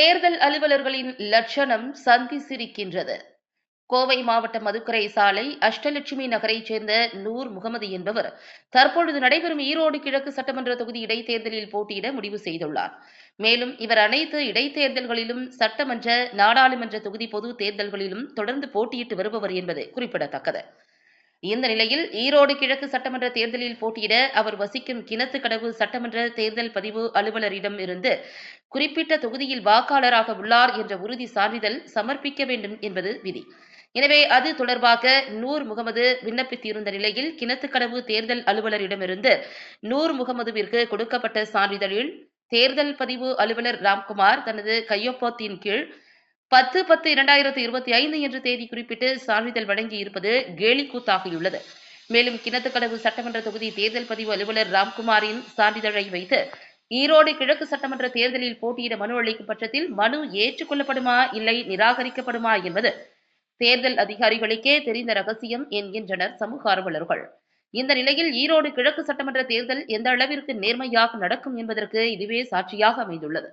தேர்தல் அலுவலர்களின் லட்சணம் சந்தி சிரிக்கின்றது. கோவை மாவட்டம் மதுக்கரை சாலை அஷ்டலட்சுமி நகரைச் சேர்ந்த நூர் முகமது என்பவர் தற்பொழுது நடைபெறும் ஈரோடு கிழக்கு சட்டமன்ற தொகுதி இடைத்தேர்தலில் போட்டியிட முடிவு செய்துள்ளார். மேலும் இவர் அனைத்து இடைத்தேர்தல்களிலும் சட்டமன்ற, நாடாளுமன்ற தொகுதி பொது தேர்தல்களிலும் தொடர்ந்து போட்டியிட்டு வருபவர் என்பது குறிப்பிடத்தக்கது. இந்த நிலையில் ஈரோடு கிழக்கு சட்டமன்ற தேர்தலில் போட்டியிட அவர் வசிக்கும் கிணத்துக்கடவு சட்டமன்ற தேர்தல் பதிவு அலுவலரிடம் இருந்து குறிப்பிட்ட தொகுதியில் வாக்காளராக உள்ளார் என்ற உறுதி சான்றிதழ் சமர்ப்பிக்க வேண்டும் என்பது விதி. எனவே அது தொடர்பாக நூர் முகமது விண்ணப்பித்திருந்த நிலையில் கிணத்துக்கடவு தேர்தல் அலுவலரிடமிருந்து நூர் முகமதுவிற்கு கொடுக்கப்பட்ட சான்றிதழில் தேர்தல் பதிவு அலுவலர் ராம்குமார் தனது கையொப்பத்தின் கீழ் 10/10/2025 என்ற தேதி குறிப்பிட்டு சான்றிதழ் வழங்கி இருப்பது கேலிக்கூத்தாகியுள்ளது. மேலும் கிணத்துக்கடவு சட்டமன்ற தொகுதி தேர்தல் பதிவு அலுவலர் ராம்குமாரின் சான்றிதழை வைத்து ஈரோடு கிழக்கு சட்டமன்ற தேர்தலில் போட்டியிட மனு அளிக்கும் பட்சத்தில் மனு ஏற்றுக்கொள்ளப்படுமா இல்லை நிராகரிக்கப்படுமா என்பது தேர்தல் அதிகாரிகளுக்கே தெரிந்த ரகசியம் என்கின்றனர் சமூக ஆர்வலர்கள். இந்த நிலையில் ஈரோடு கிழக்கு சட்டமன்ற தேர்தல் எந்த அளவிற்கு நேர்மையாக நடக்கும் என்பதற்கு இதுவே சாட்சியாக அமைந்துள்ளது.